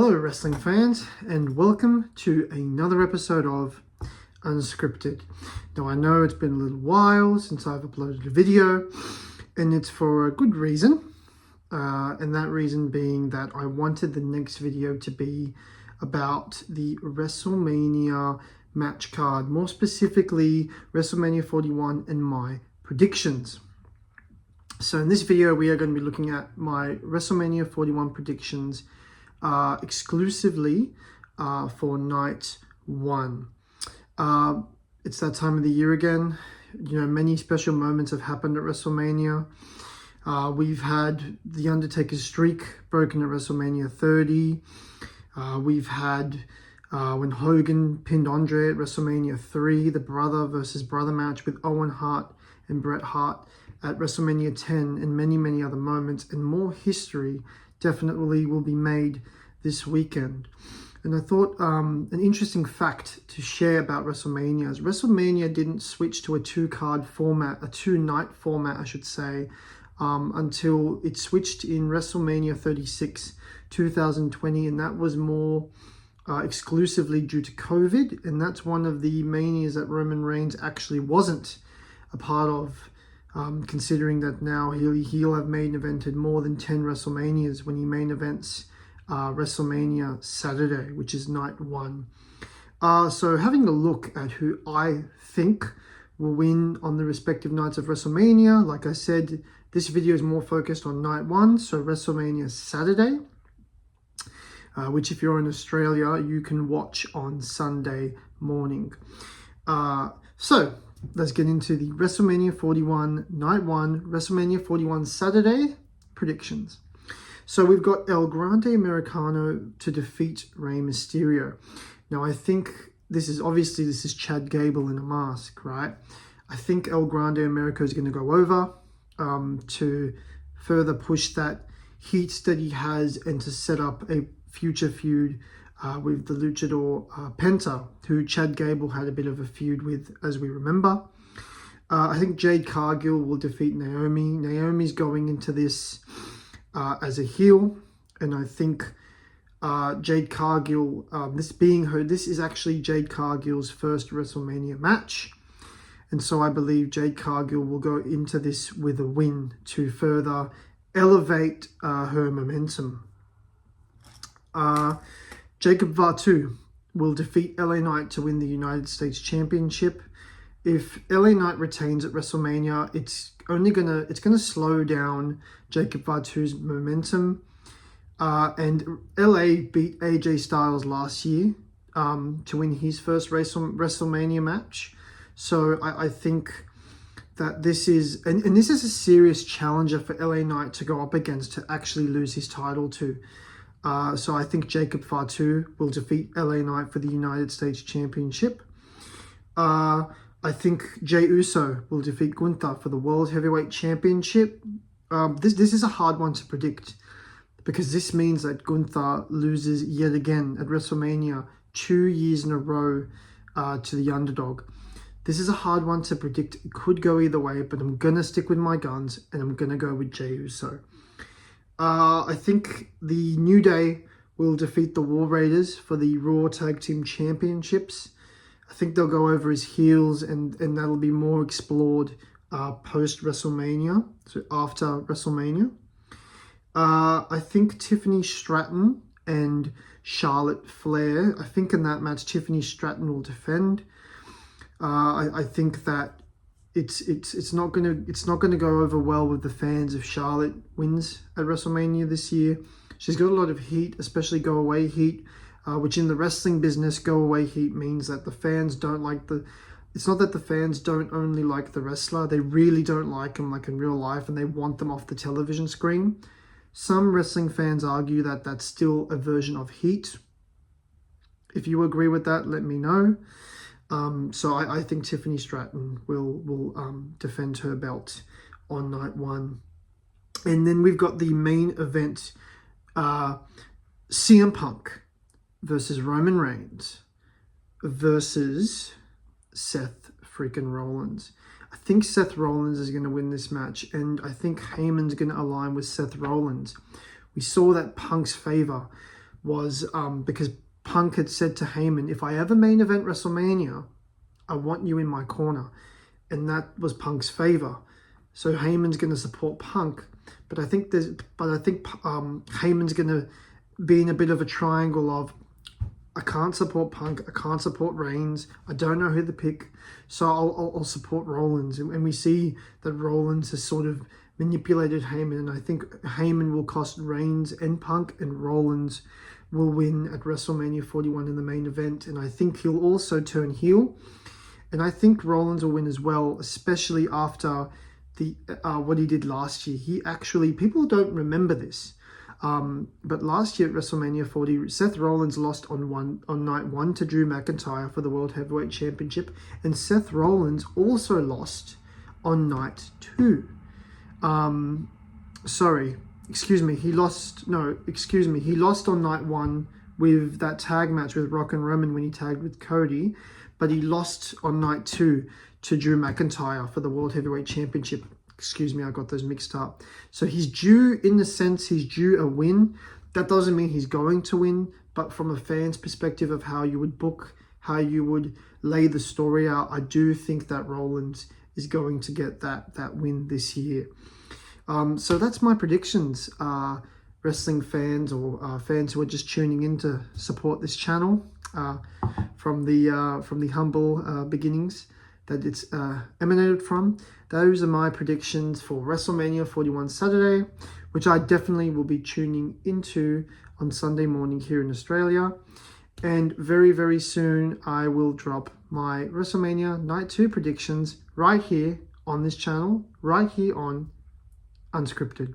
Hello wrestling fans, and welcome to another episode of Unscripted. Now I know it's been a little while since I've uploaded a video, and it's for a good reason, and that reason being that I wanted the next video to be about the Wrestlemania match card, more specifically Wrestlemania 41 and my predictions. So in this video we are going to be looking at my Wrestlemania 41 predictions exclusively for night one. It's that time of the year again. You know, many special moments have happened at WrestleMania. We've had The Undertaker's streak broken at WrestleMania 30. We've had when Hogan pinned Andre at WrestleMania 3, the brother versus brother match with Owen Hart and Bret Hart at WrestleMania 10, and many other moments, and more history definitely will be made this weekend. And I thought an interesting fact to share about WrestleMania is WrestleMania didn't switch to a two-night format, I should say, until it switched in WrestleMania 36, 2020, and that was more exclusively due to COVID, and that's one of the manias that Roman Reigns actually wasn't a part of, considering that now he'll have main evented more than 10 WrestleManias when he main events Wrestlemania Saturday, which is night one. So having a look at who I think will win on the respective nights of WrestleMania, like I said, this video is more focused on night one, so WrestleMania Saturday, which if you're in Australia, you can watch on Sunday morning. So let's get into the WrestleMania 41 night one, WrestleMania 41 Saturday predictions. So we've got El Grande Americano to defeat Rey Mysterio. Now I think this is Chad Gable in a mask, right? I think El Grande Americano is going to go over to further push that heat that he has and to set up a future feud with the luchador Penta, who Chad Gable had a bit of a feud with, as we remember. I think Jade Cargill will defeat Naomi. Naomi's going into this as a heel, and I think Jade Cargill, this is actually Jade Cargill's first WrestleMania match, and so I believe Jade Cargill will go into this with a win to further elevate her momentum. Jacob Fatu will defeat LA Knight to win the United States Championship. If LA Knight retains at WrestleMania, it's gonna slow down Jacob Fatu's momentum. And LA beat AJ Styles last year to win his first WrestleMania match. So I think that this is this is a serious challenger for LA Knight to go up against, to actually lose his title to. So I think Jacob Fatu will defeat LA Knight for the United States Championship. I think Jey Uso will defeat Gunther for the World Heavyweight Championship. This is a hard one to predict, because this means that Gunther loses yet again at WrestleMania 2 years in a row to the underdog. This is a hard one to predict. It could go either way, but I'm going to stick with my guns, and I'm going to go with Jey Uso. I think the New Day will defeat the War Raiders for the Raw Tag Team Championships. I think they'll go over as heels, and that'll be more explored post-WrestleMania, so after WrestleMania. I think Tiffany Stratton and Charlotte Flair, I think in that match Tiffany Stratton will defend. I think that it's not gonna go over well with the fans if Charlotte wins at WrestleMania this year. She's got a lot of heat, especially go away heat, which in the wrestling business, go away heat means that the fans don't like it's not that the fans don't only like the wrestler, they really don't like them like in real life, and they want them off the television screen. Some wrestling fans argue that that's still a version of heat. If you agree with that, let me know. So I think Tiffany Stratton will defend her belt on night one. And then we've got the main event, CM Punk versus Roman Reigns versus Seth freaking Rollins. I think Seth Rollins is going to win this match, and I think Heyman's going to align with Seth Rollins. We saw that Punk's favor was because Punk had said to Heyman, if I ever main event WrestleMania, I want you in my corner. And that was Punk's favor. So Heyman's going to support Punk. But I think Heyman's going to be in a bit of a triangle of, I can't support Punk, I can't support Reigns, I don't know who to pick, so I'll support Rollins. And we see that Rollins has sort of manipulated Heyman, and I think Heyman will cost Reigns and Punk, and Rollins will win at WrestleMania 41 in the main event. And I think he'll also turn heel, and I think Rollins will win as well, especially after the what he did last year. He actually, people don't remember this, but last year at WrestleMania 40, Seth Rollins lost on night 1 to Drew McIntyre for the World Heavyweight Championship, and Seth Rollins also lost on night 2. He lost on night 1 with that tag match with Rock and Roman when he tagged with Cody, but he lost on night 2 to Drew McIntyre for the World Heavyweight Championship. I got those mixed up. So he's due, in the sense, he's due a win. That doesn't mean he's going to win, but from a fan's perspective of how you would book, how you would lay the story out, I do think that Rollins is going to get that win this year. So that's my predictions, wrestling fans or fans who are just tuning in to support this channel from the humble beginnings that it's emanated from. Those are my predictions for WrestleMania 41 Saturday, which I definitely will be tuning into on Sunday morning here in Australia. And very, very soon I will drop my WrestleMania Night 2 predictions right here on this channel, right here on Unscripted.